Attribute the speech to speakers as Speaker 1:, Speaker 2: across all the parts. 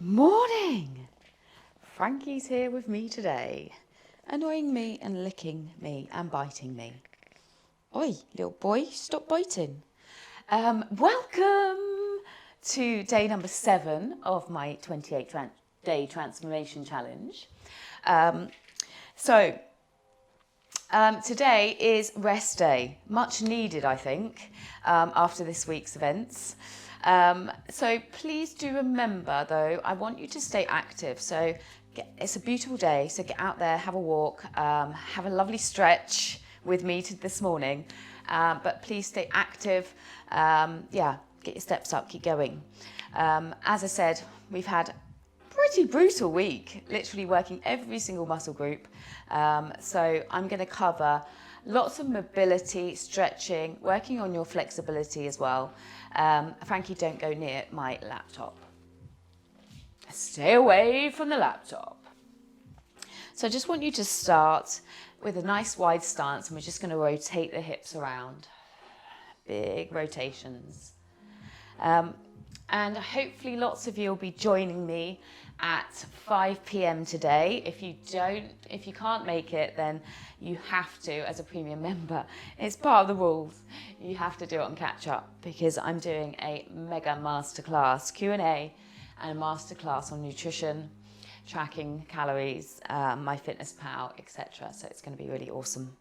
Speaker 1: Morning! Frankie's here with me today, annoying me and licking me and biting me. Oi, little boy, stop biting. Welcome to day number 7 of my 28-day transformation challenge. Today is rest day, much needed, I think, after this week's events. So please do remember, though, I want you to stay active. So it's a beautiful day, so get out there, have a walk, have a lovely stretch with me this morning. But please stay active. Get your steps up, keep going. As I said, we've had pretty brutal week, literally working every single muscle group. So I'm going to cover lots of mobility, stretching, working on your flexibility as well. Frankie, don't go near my laptop. Stay away from the laptop. So I just want you to start with a nice wide stance, and we're just going to rotate the hips around. Big rotations. And hopefully lots of you will be joining me at 5 p.m. today. If you can't make it, then you have to, as a premium member. It's part of the rules. You have to do it on catch up, because I'm doing a mega masterclass Q&A and a masterclass on nutrition, tracking calories, MyFitnessPal, etc. So it's going to be really awesome.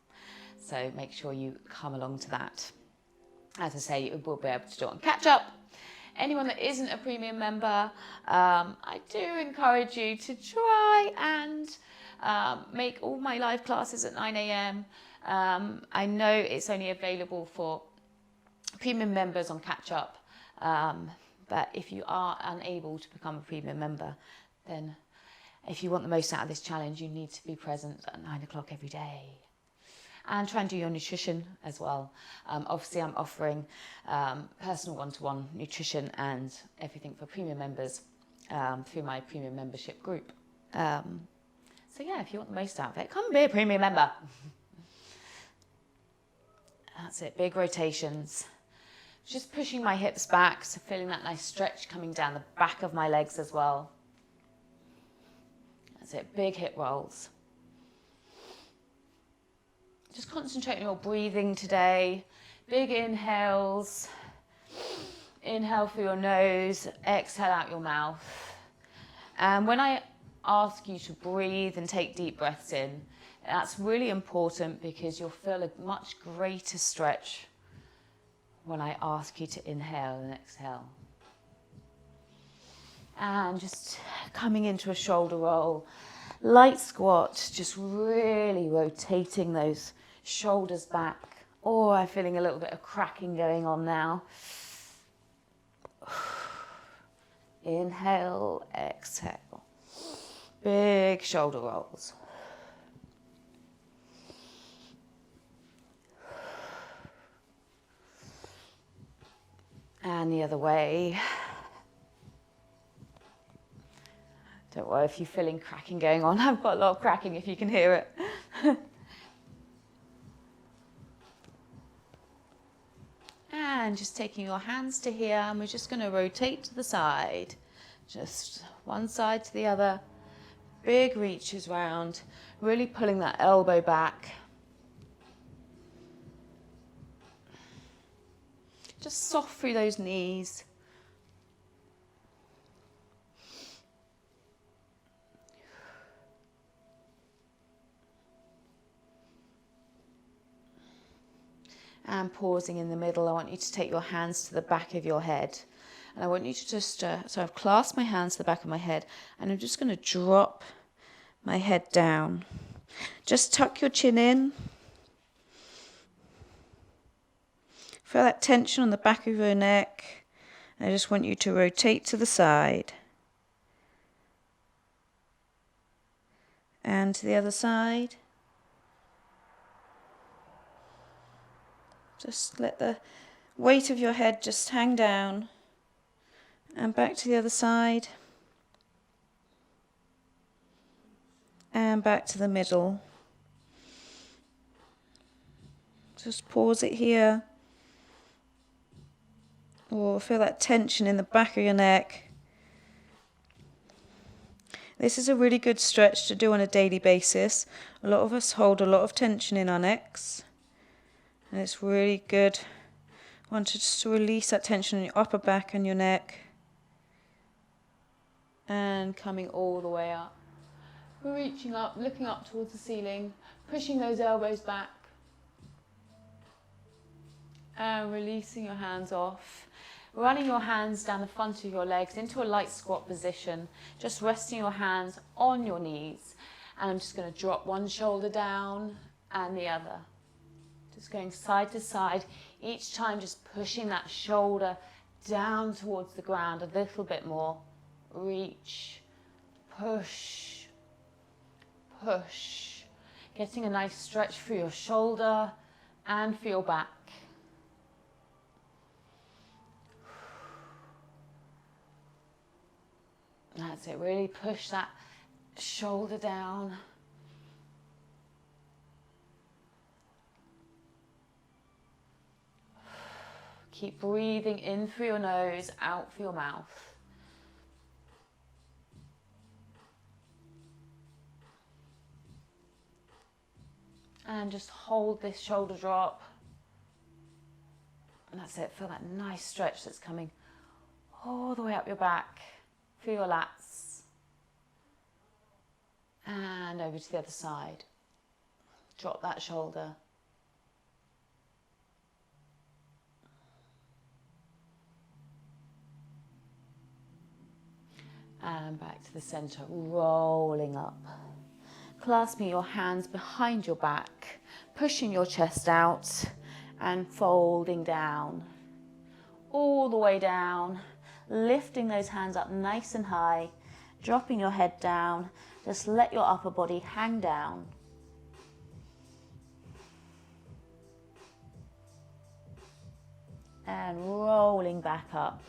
Speaker 1: So make sure you come along to that. As I say, you will be able to do it on catch up. Anyone that isn't a premium member, I do encourage you to try and make all my live classes at 9 a.m. I know it's only available for premium members on catch up, but if you are unable to become a premium member, then if you want the most out of this challenge, you need to be present at 9 o'clock every day. And try and do your nutrition as well. Obviously, I'm offering personal one-to-one nutrition and everything for premium members through my premium membership group. So yeah, if you want the most out of it, come and be a premium member. That's it, big rotations. Just pushing my hips back, so feeling that nice stretch coming down the back of my legs as well. That's it, big hip rolls. Just concentrate on your breathing today. Big inhales. Inhale through your nose, exhale out your mouth. And when I ask you to breathe and take deep breaths in, that's really important, because you'll feel a much greater stretch when I ask you to inhale and exhale. And just coming into a shoulder roll. Light squat, just really rotating those shoulders back. Oh, I'm feeling a little bit of cracking going on now. Inhale, exhale. Big shoulder rolls. And the other way. Don't worry if you're feeling cracking going on. I've got a lot of cracking if you can hear it. And just taking your hands to here, and we're just going to rotate to the side. Just one side to the other. Big reaches round. Really pulling that elbow back. Just soft through those knees. And pausing in the middle, I want you to take your hands to the back of your head. And I want you to just, so I've clasped my hands to the back of my head, and I'm just going to drop my head down. Just tuck your chin in. Feel that tension on the back of your neck. And I just want you to rotate to the side. And to the other side. Just let the weight of your head just hang down. And back to the other side. And back to the middle. Just pause it here. Or feel that tension in the back of your neck.
Speaker 2: This is a really good stretch to do on a daily basis. A lot of us hold a lot of tension in our necks, and it's really good one to just release that tension in your upper back and your neck, and coming all the way up. Reaching up, looking up towards the ceiling, pushing those elbows back, and releasing your hands off. Running your hands down the front of your legs into a light squat position, just resting your hands on your knees. And I'm just going to drop one shoulder down and the other. Just going side to side, each time just pushing that shoulder down towards the ground a little bit more. Reach, push, push. Getting a nice stretch for your shoulder and for your back. That's it, really push that shoulder down. Keep breathing in through your nose, out through your mouth. And just hold this shoulder drop. And that's it, feel that nice stretch that's coming all the way up your back. Feel your lats. And over to the other side. Drop that shoulder. And back to the center, rolling up. Clasping your hands behind your back, pushing your chest out and folding down. All the way down. Lifting those hands up nice and high, dropping your head down. Just let your upper body hang down. And rolling back up.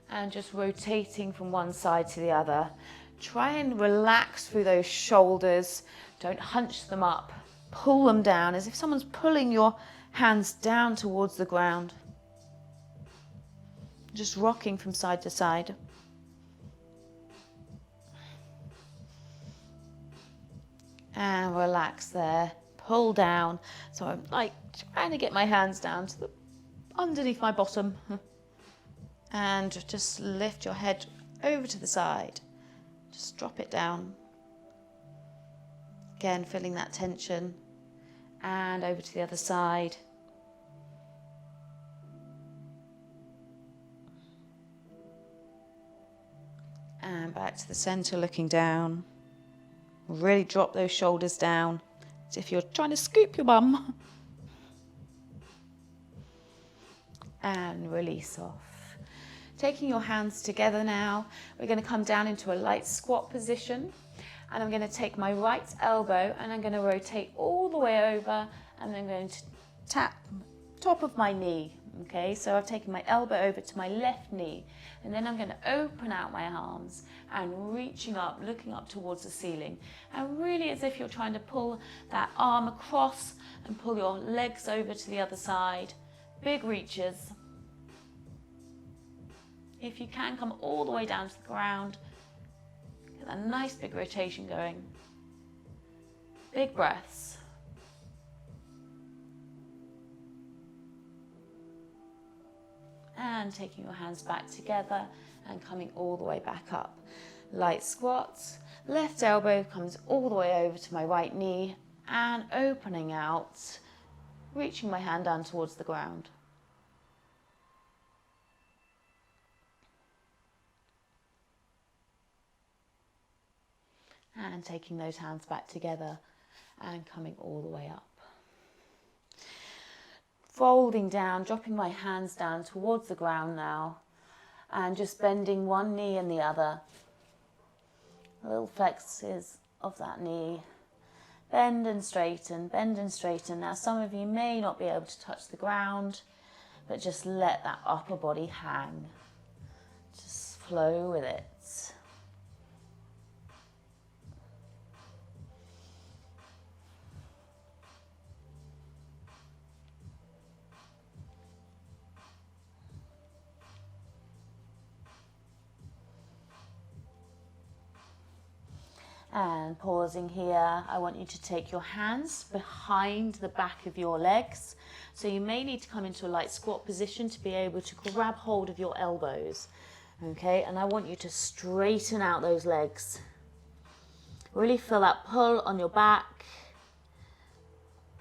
Speaker 2: And just rotating from one side to the other. Try and relax through those shoulders. Don't hunch them up. Pull them down as if someone's pulling your hands down towards the ground. Just rocking from side to side. And relax there. Pull down. So I'm like trying to get my hands down to the underneath my bottom. And just lift your head over to the side. Just drop it down. Again, feeling that tension. And over to the other side. And back to the center, looking down. Really drop those shoulders down, as if you're trying to scoop your bum. And release off. Taking your hands together now, we're going to come down into a light squat position. And I'm going to take my right elbow and I'm going to rotate all the way over, and I'm going to tap top of my knee. Okay, so I've taken my elbow over to my left knee, and then I'm going to open out my arms and reaching up, looking up towards the ceiling. And really as if you're trying to pull that arm across and pull your legs over to the other side. Big reaches. If you can, come all the way down to the ground. Get that nice big rotation going. Big breaths. And taking your hands back together and coming all the way back up. Light squats. Left elbow comes all the way over to my right knee and opening out, reaching my hand down towards the ground. And taking those hands back together and coming all the way up. Folding down, dropping my hands down towards the ground now, and just bending one knee and the other. Little flexes of that knee. Bend and straighten, bend and straighten. Now some of you may not be able to touch the ground, but just let that upper body hang. Just flow with it. And pausing here, I want you to take your hands behind the back of your legs. So you may need to come into a light squat position to be able to grab hold of your elbows. Okay, and I want you to straighten out those legs. Really feel that pull on your back,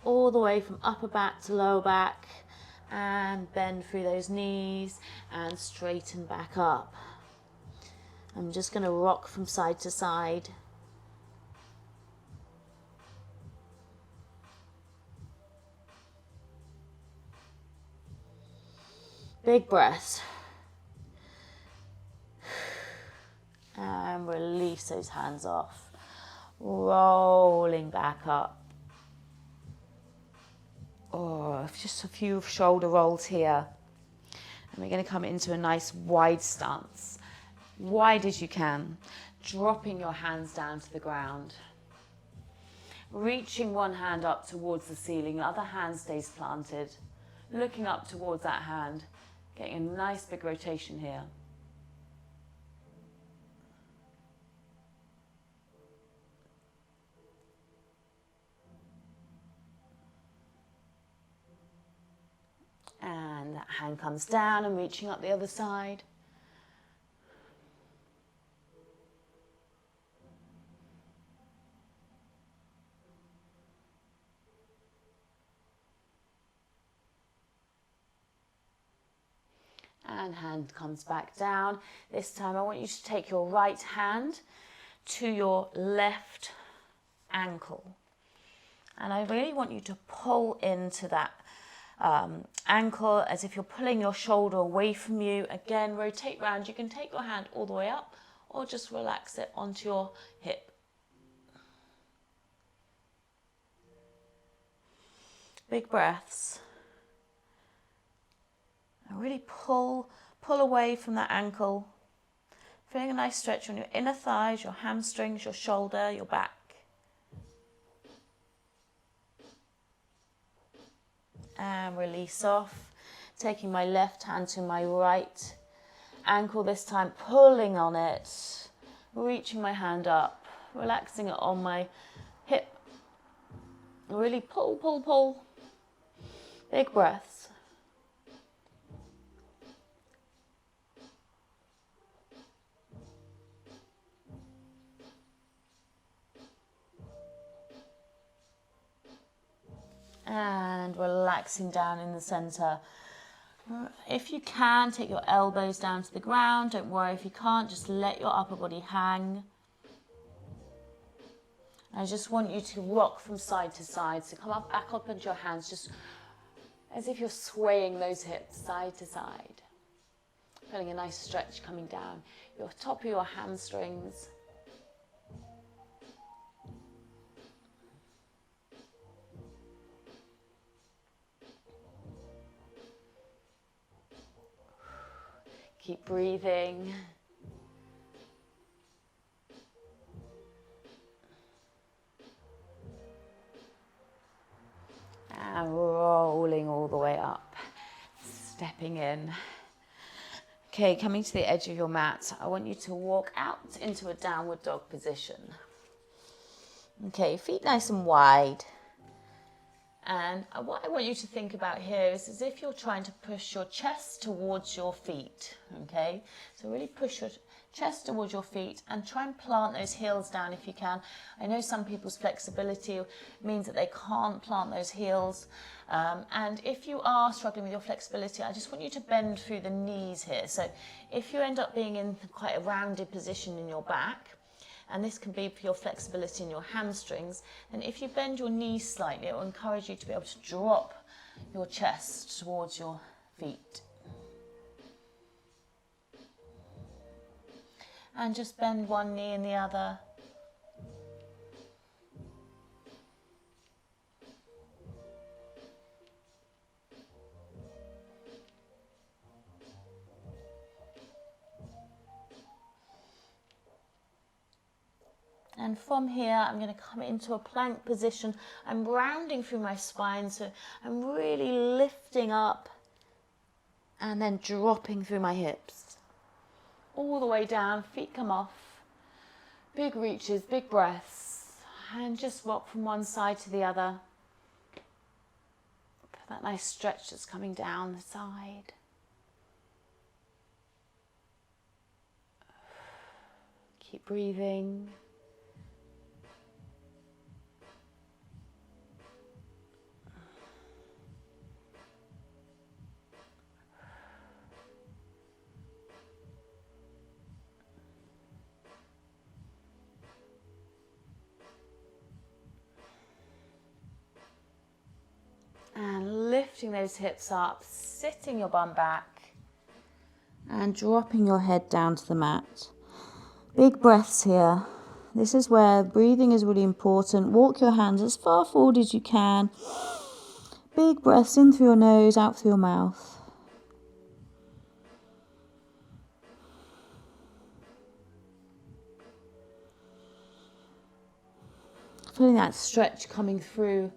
Speaker 2: all the way from upper back to lower back, and bend through those knees and straighten back up. I'm just going to rock from side to side. Big breaths. And release those hands off. Rolling back up. Oh, just a few shoulder rolls here. And we're going to come into a nice wide stance. Wide as you can. Dropping your hands down to the ground. Reaching one hand up towards the ceiling, the other hand stays planted. Looking up towards that hand. Getting a nice big rotation here. And that hand comes down and reaching up the other side. And hand comes back down. This time I want you to take your right hand to your left ankle. And I really want you to pull into that ankle as if you're pulling your shoulder away from you. Again, rotate round. You can take your hand all the way up or just relax it onto your hip. Big breaths. And really pull away from that ankle. Feeling a nice stretch on your inner thighs, your hamstrings, your shoulder, your back. And release off. Taking my left hand to my right ankle this time, pulling on it. Reaching my hand up, relaxing it on my hip. Really pull, pull, pull. Big breaths. And relaxing down in the center. If you can, take your elbows down to the ground. Don't worry if you can't, just let your upper body hang. I just want you to rock from side to side. So come up, back up into your hands, just as if you're swaying those hips side to side. Feeling a nice stretch coming down your top of your hamstrings. Keep breathing. And rolling all the way up. Stepping in. Okay, coming to the edge of your mat, I want you to walk out into a downward dog position. Okay, feet nice and wide. And what I want you to think about here is as if you're trying to push your chest towards your feet, okay? So really push your chest towards your feet and try and plant those heels down if you can. I know some people's flexibility means that they can't plant those heels. And if you are struggling with your flexibility, I just want you to bend through the knees here. So if you end up being in quite a rounded position in your back, and this can be for your flexibility in your hamstrings, and if you bend your knees slightly, it will encourage you to be able to drop your chest towards your feet. And just bend one knee and the other. And from here, I'm going to come into a plank position. I'm rounding through my spine, so I'm really lifting up and then dropping through my hips. All the way down, feet come off. Big reaches, big breaths, and just rock from one side to the other. For that nice stretch that's coming down the side. Keep breathing. And lifting those hips up, sitting your bum back, and dropping your head down to the mat. Big breaths here. This is where breathing is really important. Walk your hands as far forward as you can. Big breaths in through your nose, out through your mouth. Feeling that stretch coming through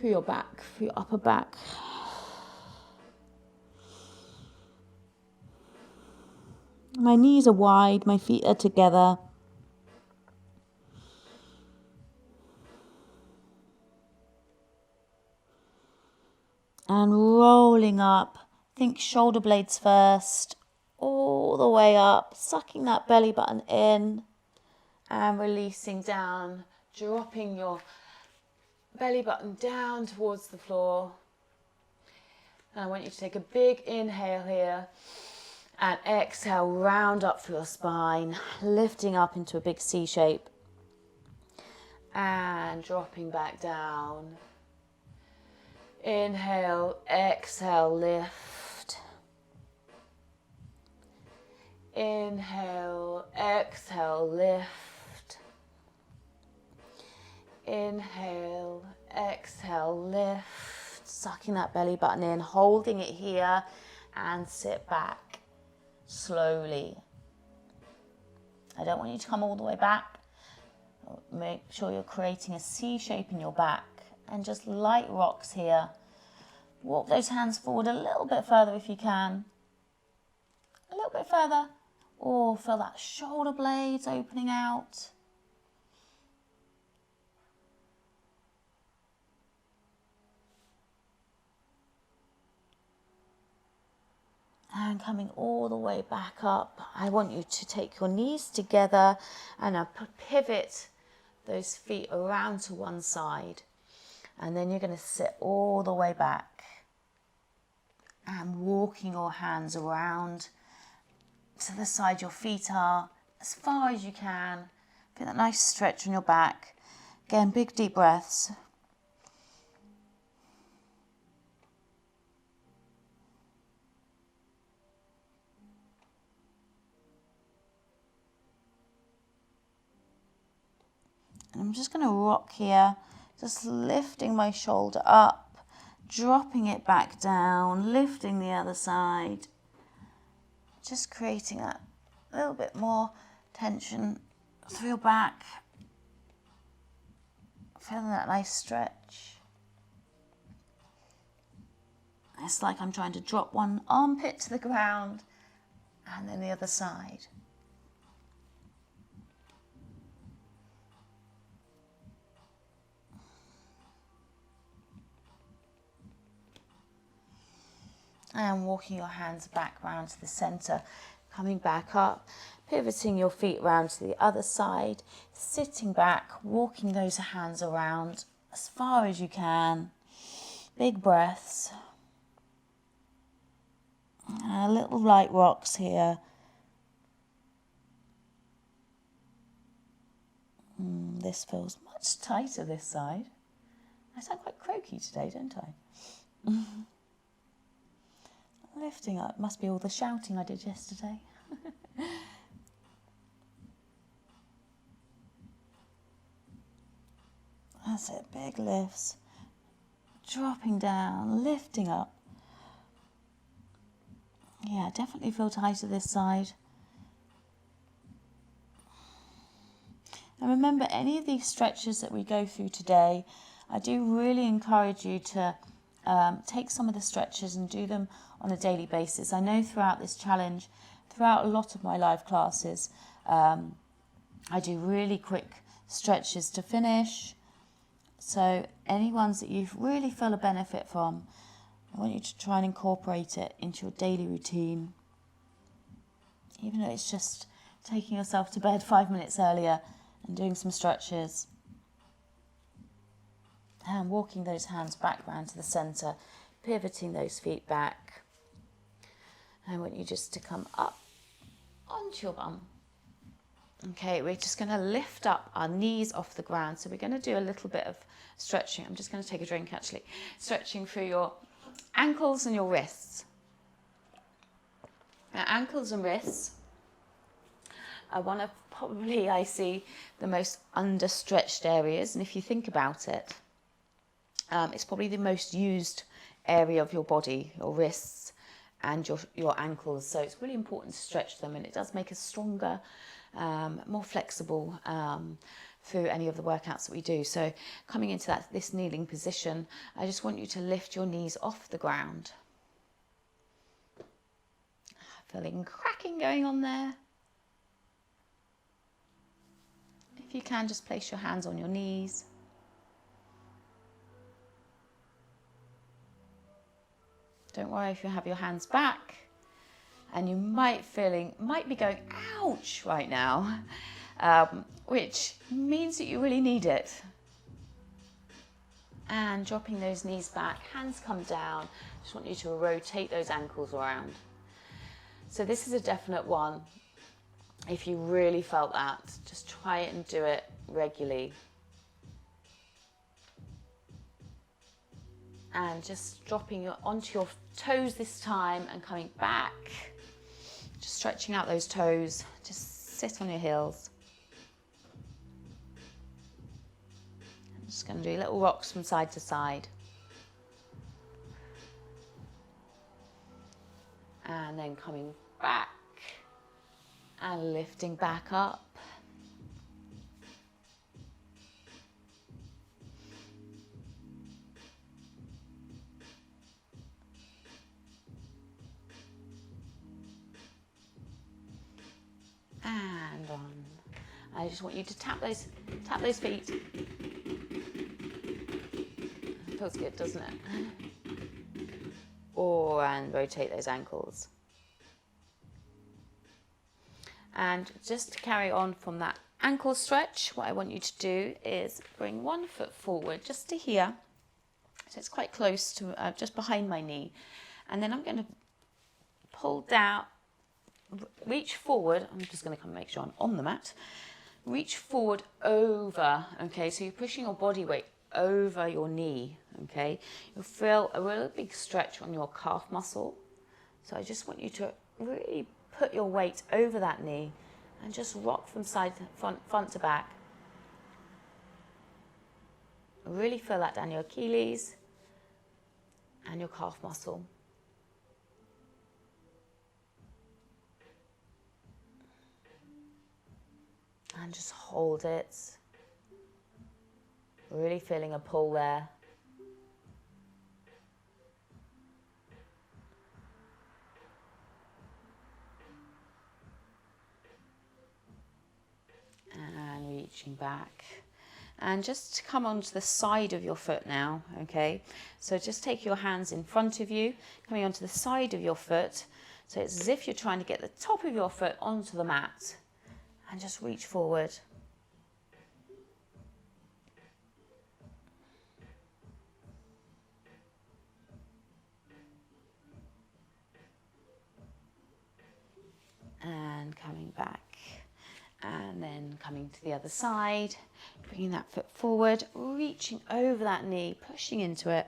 Speaker 2: your back, through your upper back. My knees are wide, my feet are together. And rolling up, think shoulder blades first, all the way up, sucking that belly button in and releasing down, dropping your belly button down towards the floor. And I want you to take a big inhale here and exhale, round up through your spine, lifting up into a big C shape and dropping back down. Inhale, exhale, lift. Inhale, exhale, lift. Inhale, exhale, lift. Sucking that belly button in, holding it here, and sit back slowly. I don't want you to come all the way back. Make sure you're creating a C shape in your back, and just light rocks here. Walk those hands forward a little bit further if you can. A little bit further. Or feel that shoulder blades opening out. And coming all the way back up, I want you to take your knees together and pivot those feet around to one side. And then you're going to sit all the way back and walking your hands around to the side your feet are, as far as you can. Feel that nice stretch on your back. Again, big deep breaths. And I'm just going to rock here, just lifting my shoulder up, dropping it back down, lifting the other side. Just creating that little bit more tension through your back. Feeling that nice stretch. It's like I'm trying to drop one armpit to the ground and then the other side. And walking your hands back round to the centre, coming back up, pivoting your feet round to the other side, sitting back, walking those hands around as far as you can. Big breaths. Little light rocks here. This feels much tighter this side. I sound quite croaky today, don't I? Lifting up, must be all the shouting I did yesterday. That's it, big lifts. Dropping down, lifting up. Yeah, definitely feel tighter this side. And remember, any of these stretches that we go through today, I do really encourage you to take some of the stretches and do them on a daily basis. I know throughout this challenge throughout a lot of my live classes, I do really quick stretches to finish. So any ones that you really feel a benefit from, I want you to try and incorporate it into your daily routine. Even though it's just taking yourself to bed 5 minutes earlier and doing some stretches. And walking those hands back round to the centre, pivoting those feet back. I want you just to come up onto your bum. Okay, we're just going to lift up our knees off the ground. So we're going to do a little bit of stretching. I'm just going to take a drink actually. Stretching through your ankles and your wrists. Now, ankles and wrists are one of probably, I see, the most understretched areas. And if you think about it, it's probably the most used area of your body, your wrists and your ankles. So it's really important to stretch them, and it does make us stronger, more flexible through any of the workouts that we do. So coming into this kneeling position, I just want you to lift your knees off the ground. Feeling cracking going on there. If you can, just place your hands on your knees. Don't worry if you have your hands back, and you might be going, ouch, right now, which means that you really need it. And dropping those knees back, hands come down. Just want you to rotate those ankles around. So this is a definite one. If you really felt that, just try it and do it regularly. And just dropping onto your toes this time and coming back. Just stretching out those toes. Just sit on your heels. I'm just going to do little rocks from side to side. And then coming back and lifting back up. And on. I just want you to tap those feet. Feels good, doesn't it? And rotate those ankles. And just to carry on from that ankle stretch, what I want you to do is bring one foot forward just to here. So it's quite close to just behind my knee. And then I'm going to pull down, reach forward. I'm just going to come make sure I'm on the mat. Reach forward over, okay? So you're pushing your body weight over your knee, okay? You'll feel a really big stretch on your calf muscle. So I just want you to really put your weight over that knee and just rock from side to front to back. Really feel that down your Achilles and your calf muscle. And just hold it. Really feeling a pull there. And reaching back. And just come onto the side of your foot now, okay? So just take your hands in front of you, coming onto the side of your foot. So it's as if you're trying to get the top of your foot onto the mat. And just reach forward. And coming back. And then coming to the other side, bringing that foot forward, reaching over that knee, pushing into it.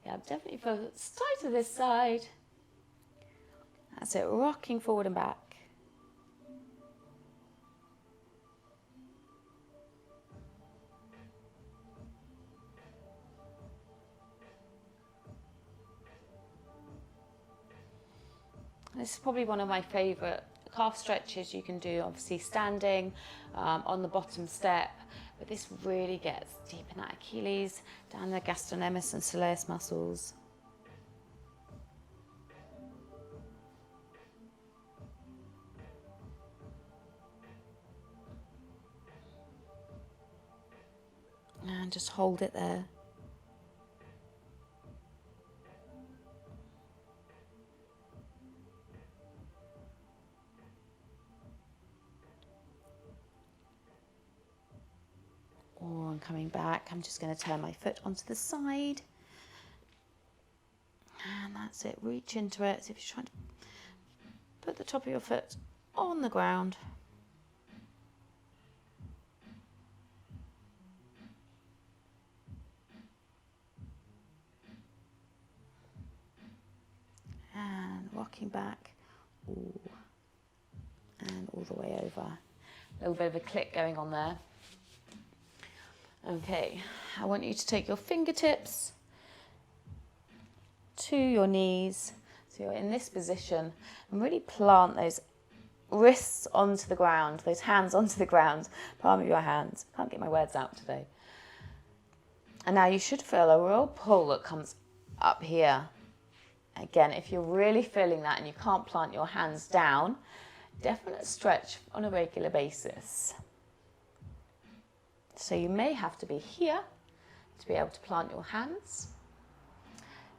Speaker 2: Yeah, definitely feel it's tight to this side. That's it, rocking forward and back. This is probably one of my favourite calf stretches. You can do obviously standing on the bottom step, but this really gets deep in that Achilles, down the gastrocnemius and soleus muscles. And just hold it there. Or I'm coming back, I'm just going to turn my foot onto the side. And that's it, reach into it. So if you're trying to put the top of your foot on the ground. And rocking back. Ooh. And all the way over. A little bit of a click going on there. Okay, I want you to take your fingertips to your knees. So you're in this position and really plant those wrists onto the ground, those hands onto the ground, palm of your hands. Can't get my words out today. And now you should feel a real pull that comes up here. Again, if you're really feeling that and you can't plant your hands down, definite stretch on a regular basis. So you may have to be here to be able to plant your hands.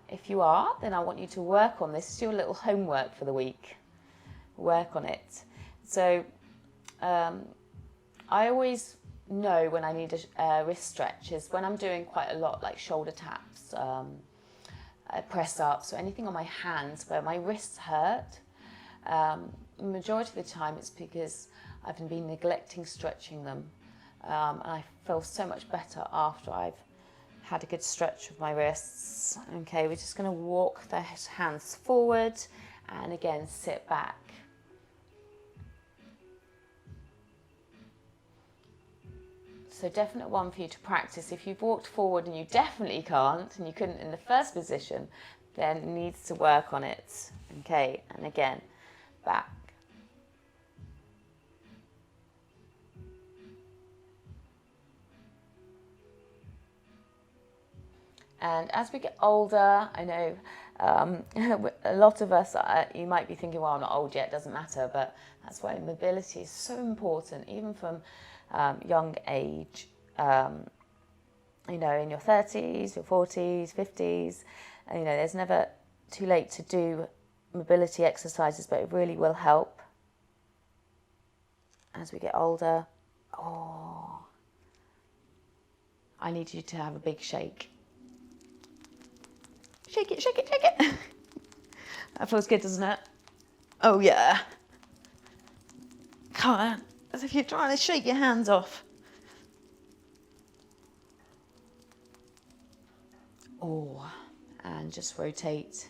Speaker 2: If you are, then I want you to work on this. It's your little homework for the week. Work on it. So I always know when I need a wrist stretch is when I'm doing quite a lot, like shoulder taps, press ups, or anything on my hands where my wrists hurt. Majority of the time it's because I've been neglecting stretching them. And I feel so much better after I've had a good stretch of my wrists. Okay, we're just going to walk the hands forward and again sit back. So definite one for you to practice. If you've walked forward and you definitely can't and you couldn't in the first position, then it needs to work on it. Okay, and again, back. And as we get older, I know a lot of us, you might be thinking, well, I'm not old yet, it doesn't matter, but that's why mobility is so important, even from young age, you know, in your 30s, your 40s, 50s, you know, there's never too late to do mobility exercises, but it really will help as we get older. Oh, I need you to have a big shake. Shake it, shake it, shake it. That feels good, doesn't it? Oh, yeah. Come on, as if you're trying to shake your hands off. Oh, and just rotate.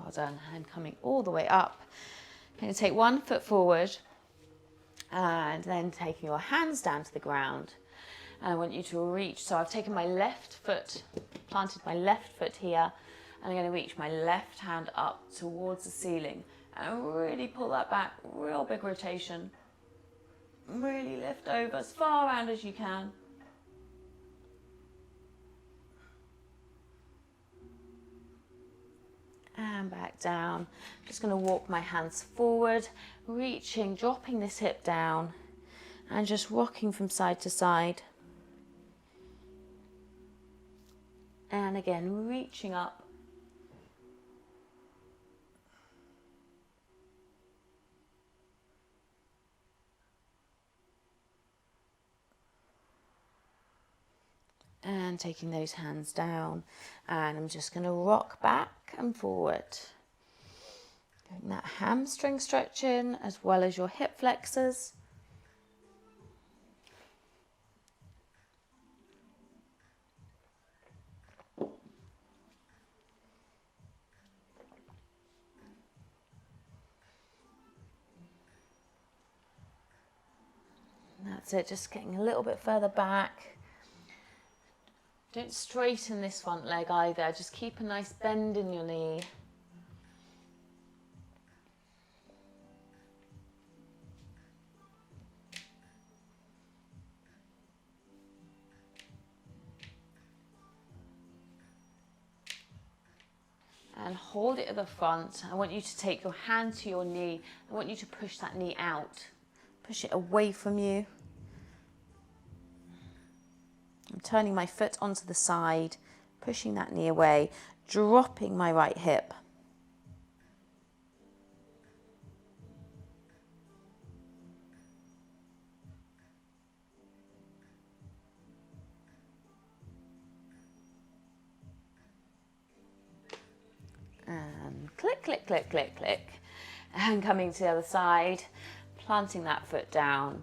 Speaker 2: Well done. And coming all the way up. You're going to take 1 foot forward and then taking your hands down to the ground. And I want you to reach. So I've taken my left foot, planted my left foot here, and I'm going to reach my left hand up towards the ceiling and really pull that back. Real big rotation. Really lift over as far around as you can. And back down. Just going to walk my hands forward, reaching, dropping this hip down, and just rocking from side to side. And again, reaching up. And taking those hands down, and I'm just going to rock back and forward. Doing that hamstring stretching as well as your hip flexors. And that's it, just getting a little bit further back. Don't straighten this front leg either, just keep a nice bend in your knee. and hold it at the front. I want you to take your hand to your knee. I want you to push that knee out. Push it away from you. I'm turning my foot onto the side, pushing that knee away, dropping my right hip. And click, click, click, click, click. And coming to the other side, planting that foot down.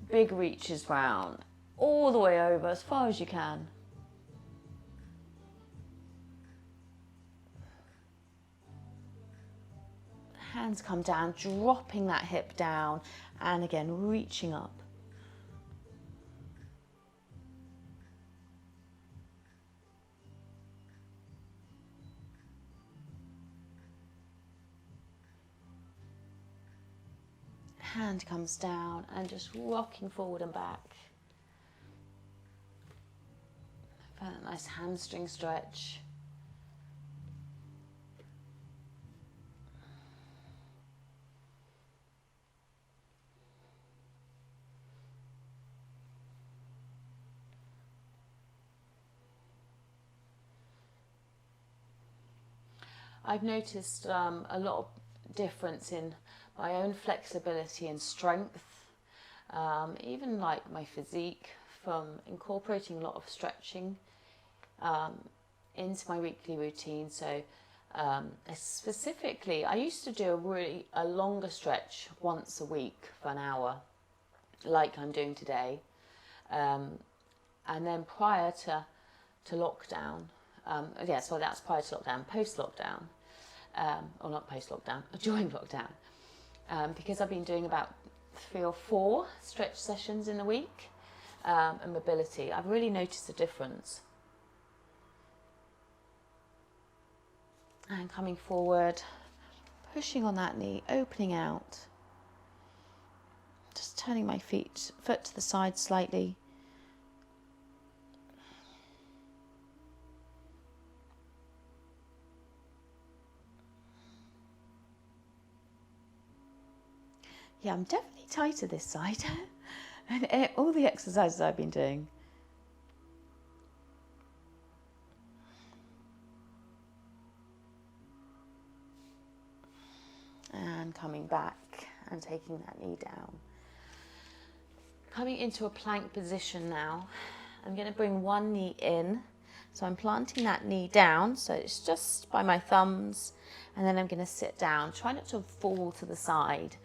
Speaker 2: Big reaches round, all the way over as far as you can. Hands come down, dropping that hip down, and again, reaching up. Hand comes down and just rocking forward and back. Feel that nice hamstring stretch. I've noticed a lot of difference in my own flexibility and strength, even like my physique, from incorporating a lot of stretching into my weekly routine. So specifically, I used to do a longer stretch once a week for an hour, like I'm doing today. And then prior to lockdown, so that's prior to lockdown, post-lockdown, or not post-lockdown, during lockdown, because I've been doing about 3 or 4 stretch sessions in a week, and mobility. I've really noticed a difference. And coming forward, pushing on that knee, opening out, just turning my foot to the side slightly. Yeah, I'm definitely tighter this side. And all the exercises I've been doing. And coming back and taking that knee down. Coming into a plank position now. I'm going to bring one knee in. So I'm planting that knee down, so it's just by my thumbs. And then I'm going to sit down. Try not to fall to the side.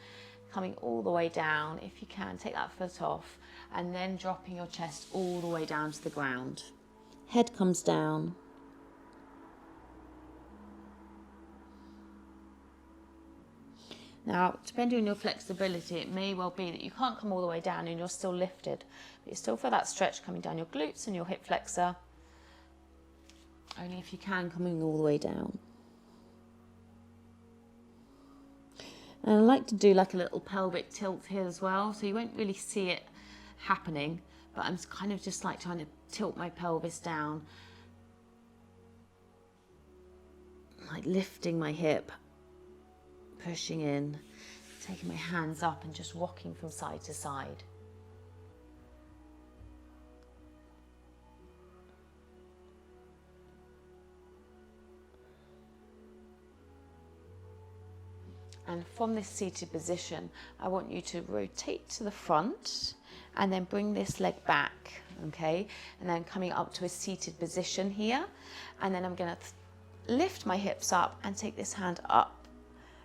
Speaker 2: Coming all the way down, if you can, take that foot off, and then dropping your chest all the way down to the ground. Head comes down. Now, depending on your flexibility, it may well be that you can't come all the way down and you're still lifted, but you still feel that stretch coming down your glutes and your hip flexor. Only if you can, coming all the way down. And I like to do like a little pelvic tilt here as well, so you won't really see it happening, but I'm kind of just like trying to tilt my pelvis down, like lifting my hip, pushing in, taking my hands up and just rocking from side to side. And from this seated position, I want you to rotate to the front and then bring this leg back, okay? And then coming up to a seated position here. And then I'm gonna lift my hips up and take this hand up,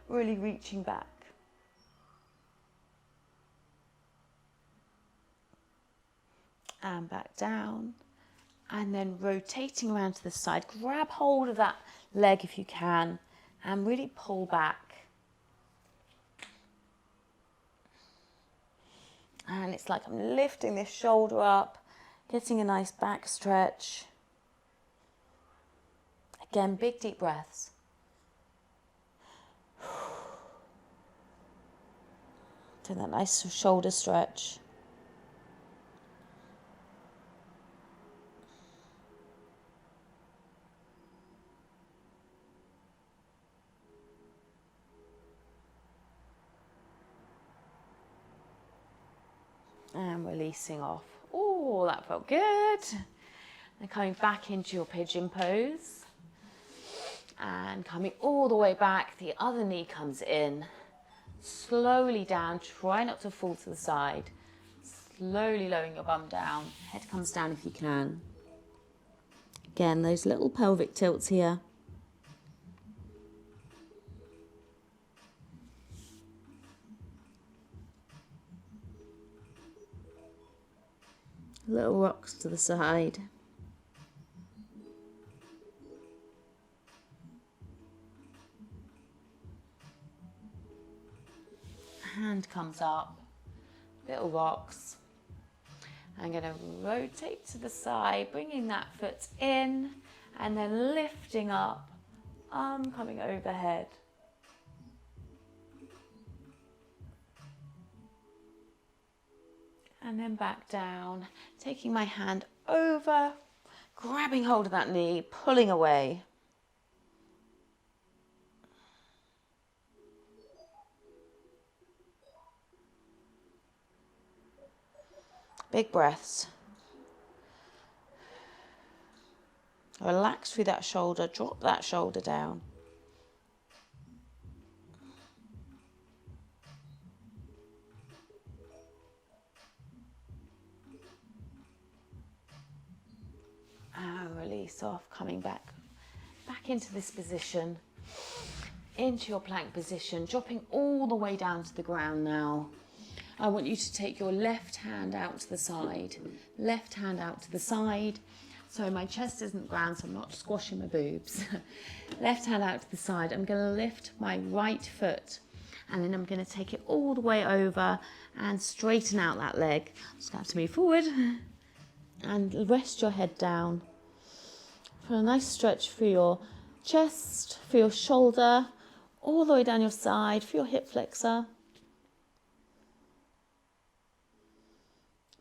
Speaker 2: really reaching back. And back down. And then rotating around to the side. Grab hold of that leg if you can and really pull back. And it's like I'm lifting this shoulder up, getting a nice back stretch. Again, big deep breaths. Do that nice shoulder stretch. And releasing off. Oh, that felt good. And coming back into your pigeon pose. And coming all the way back, the other knee comes in. Slowly down, try not to fall to the side. Slowly lowering your bum down. Head comes down if you can. Again, those little pelvic tilts here. Little rocks to the side. Hand comes up, little rocks. I'm going to rotate to the side, bringing that foot in, and then lifting up, arm coming overhead. And then back down, taking my hand over, grabbing hold of that knee, pulling away. Big breaths. Relax through that shoulder, drop that shoulder down. And release off, coming back into this position, into your plank position, dropping all the way down to the ground now. I want you to take your left hand out to the side, left hand out to the side. So my chest isn't ground, so I'm not squashing my boobs. Left hand out to the side. I'm going to lift my right foot, and then I'm going to take it all the way over and straighten out that leg. Just have to move forward and rest your head down. For a nice stretch for your chest, for your shoulder, all the way down your side, for your hip flexor.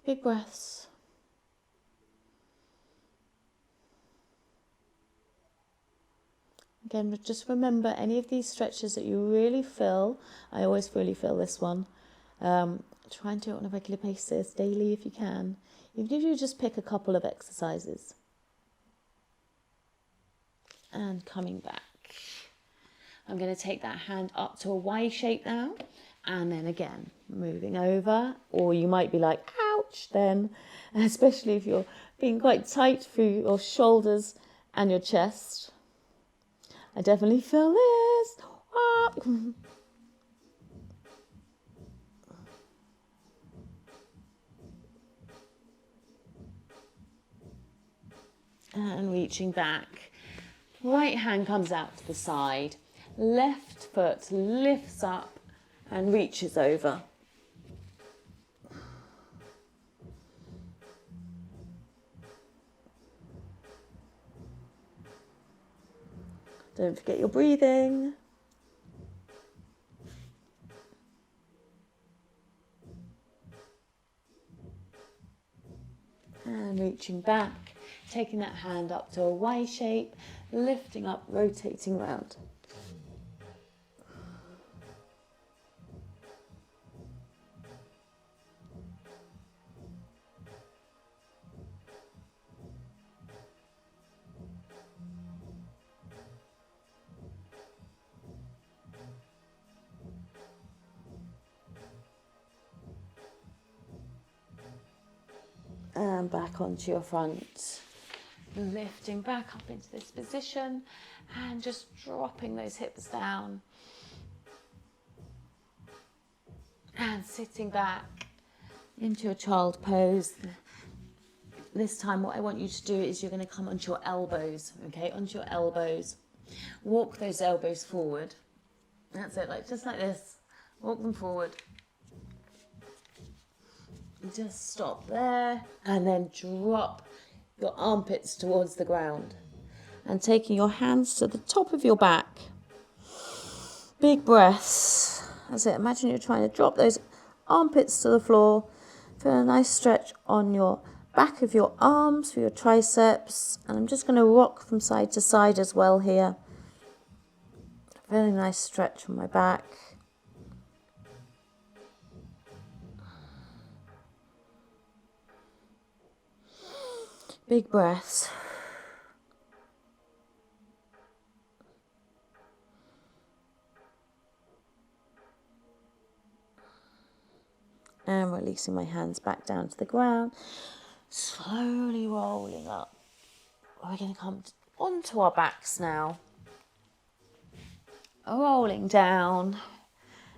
Speaker 2: Big breaths. Again, just remember any of these stretches that you really feel. I always really feel this one. Try and do it on a regular basis, daily if you can. Even if you just pick a couple of exercises. And coming back. I'm going to take that hand up to a Y shape now. And then again, moving over. Or you might be like, ouch, then. Especially if you're being quite tight through your shoulders and your chest. I definitely feel this. And reaching back. Right hand comes out to the side. Left foot lifts up and reaches over. Don't forget your breathing. And reaching back, taking that hand up to a Y shape, lifting up, rotating round. And back onto your front. Lifting back up into this position and just dropping those hips down. And sitting back into your child pose. This time what I want you to do is you're going to come onto your elbows, okay, onto your elbows. Walk those elbows forward. That's it, just like this. Walk them forward. Just stop there and then drop your armpits towards the ground. And taking your hands to the top of your back. Big breaths. That's it. Imagine you're trying to drop those armpits to the floor. Feel a nice stretch on your back of your arms for your triceps. And I'm just going to rock from side to side as well here. Really nice stretch on my back. Big breaths. And releasing my hands back down to the ground. Slowly rolling up. We're going to come onto our backs now. Rolling down.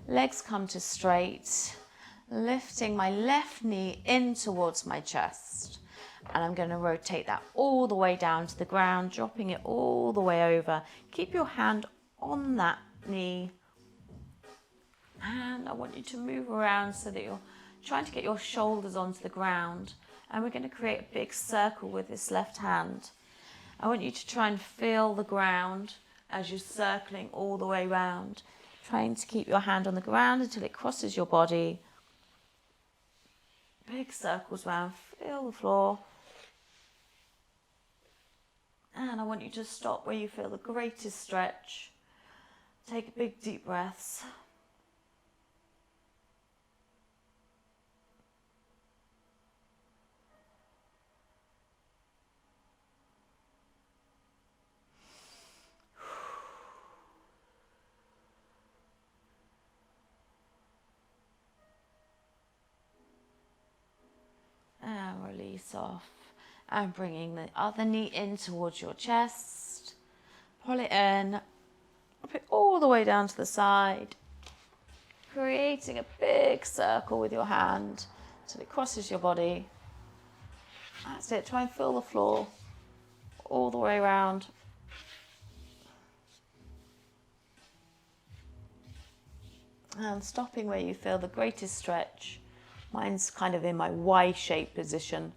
Speaker 2: Legs come to straight. Lifting my left knee in towards my chest. And I'm going to rotate that all the way down to the ground, dropping it all the way over. Keep your hand on that knee. And I want you to move around so that you're trying to get your shoulders onto the ground. And we're going to create a big circle with this left hand. I want you to try and feel the ground as you're circling all the way round. Trying to keep your hand on the ground until it crosses your body. Big circles round, feel the floor. And I want you to stop where you feel the greatest stretch. Take big deep breaths. And release off. And bringing the other knee in towards your chest. Pull it in. Up it all the way down to the side. Creating a big circle with your hand until it crosses your body. That's it. Try and feel the floor all the way around. And stopping where you feel the greatest stretch. Mine's kind of in my Y-shaped position.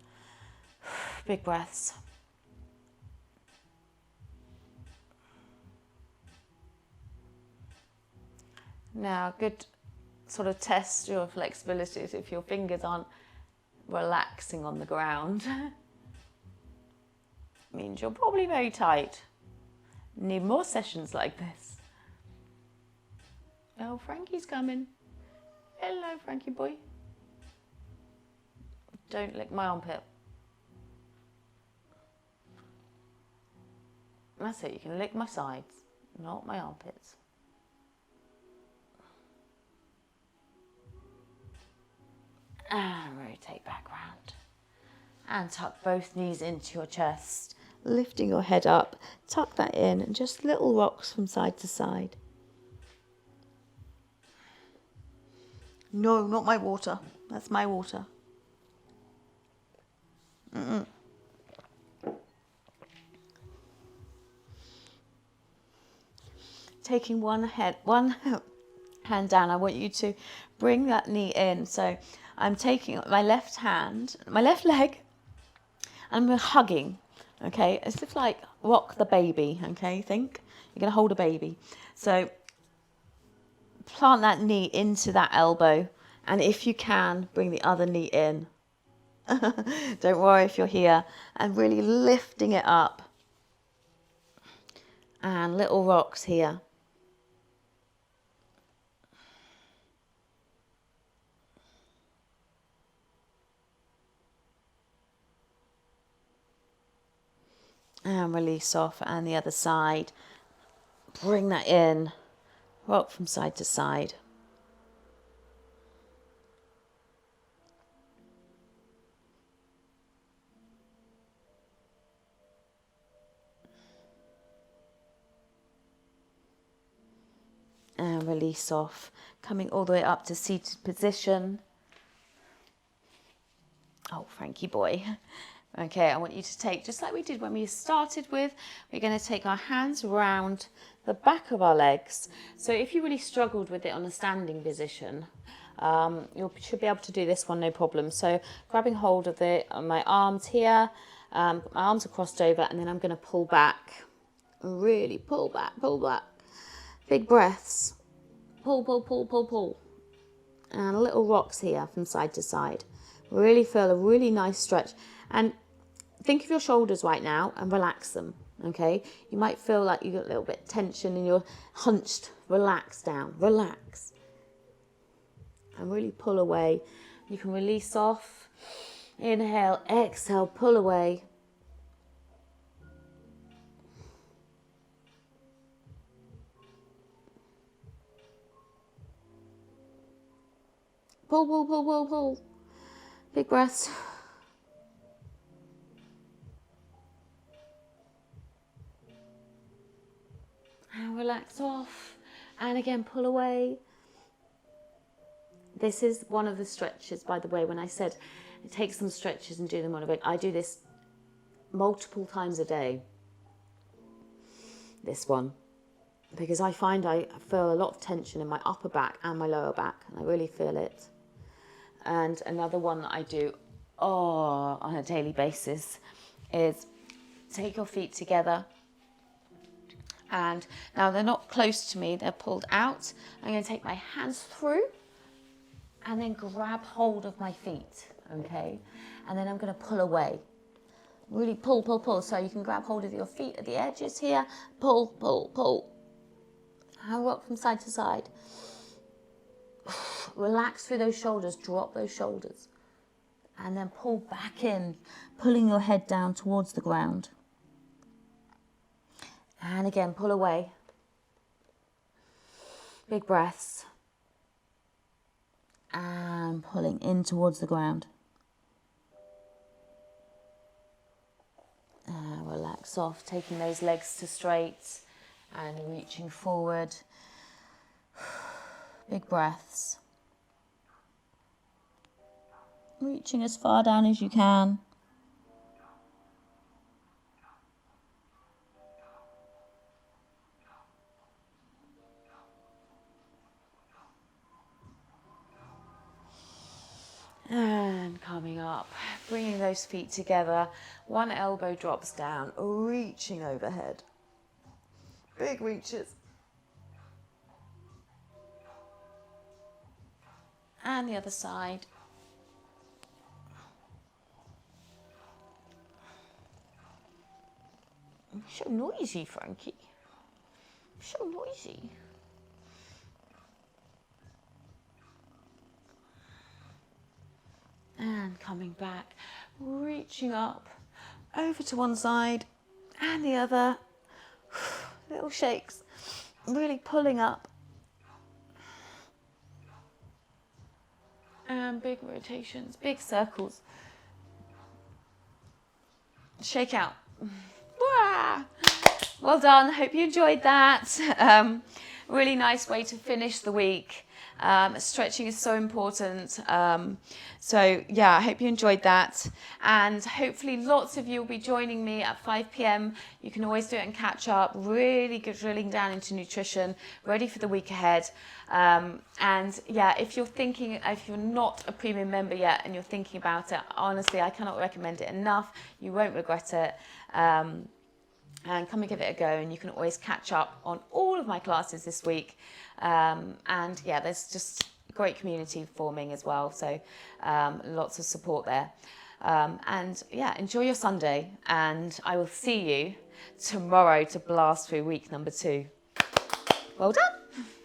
Speaker 2: Big breaths. Now, good sort of test your flexibility if your fingers aren't relaxing on the ground. Means you're probably very tight. Need more sessions like this. Oh, Frankie's coming. Hello, Frankie boy. Don't lick my armpit. That's it, you can lick my sides, not my armpits. And rotate back round. And tuck both knees into your chest. Lifting your head up, tuck that in, and just little rocks from side to side. No, not my water. That's my water. Taking one hand down, I want you to bring that knee in. So I'm taking my left hand, my left leg, and we're hugging, okay? As if like rock the baby, okay? Think you're going to hold a baby. So plant that knee into that elbow, and if you can, bring the other knee in. Don't worry if you're here. And really lifting it up. And little rocks here. And release off, and the other side. Bring that in. Rock from side to side. And release off, coming all the way up to seated position. Oh, Frankie boy. Okay, I want you to take, just like we did when we started with, we're going to take our hands round the back of our legs. So if you really struggled with it on a standing position, you should be able to do this one no problem. So grabbing hold of my arms here, my arms are crossed over, and then I'm going to pull back. Really pull back, pull back. Big breaths. Pull, pull, pull, pull, pull. And little rocks here from side to side. Really feel a really nice stretch. And think of your shoulders right now and relax them, okay? You might feel like you've got a little bit of tension and you're hunched. Relax down, relax. And really pull away. You can release off. Inhale, exhale, pull away. Pull, pull, pull, pull, pull. Big breaths. And relax off. And again, pull away. This is one of the stretches, by the way, when I said take some stretches and do them on a week. I do this multiple times a day. This one. Because I find I feel a lot of tension in my upper back and my lower back. And I really feel it. And another one that I do on a daily basis is take your feet together. And now they're not close to me, they're pulled out. I'm going to take my hands through and then grab hold of my feet, okay? And then I'm going to pull away. Really pull, pull, pull. So you can grab hold of your feet at the edges here. Pull, pull, pull. And rock from side to side. Relax through those shoulders, drop those shoulders. And then pull back in, pulling your head down towards the ground. And again, pull away. Big breaths. And pulling in towards the ground. And relax off, taking those legs to straight and reaching forward. Big breaths. Reaching as far down as you can. And coming up, bringing those feet together. One elbow drops down, reaching overhead. Big reaches. And the other side. You're so noisy, Frankie. So noisy. And coming back, reaching up, over to one side and the other. Little shakes, really pulling up. And big rotations, big circles. Shake out. Well done, hope you enjoyed that. Really nice way to finish the week. Stretching is so important. So yeah, I hope you enjoyed that. And hopefully lots of you will be joining me at 5 p.m. You can always do it and catch up. Really good drilling down into nutrition, ready for the week ahead. And yeah, if you're not a premium member yet and you're thinking about it, honestly, I cannot recommend it enough. You won't regret it. And come and give it a go, and you can always catch up on all of my classes this week. And yeah, there's just great community forming as well, so lots of support there. And yeah, enjoy your Sunday, and I will see you tomorrow to blast through week number 2. Well done.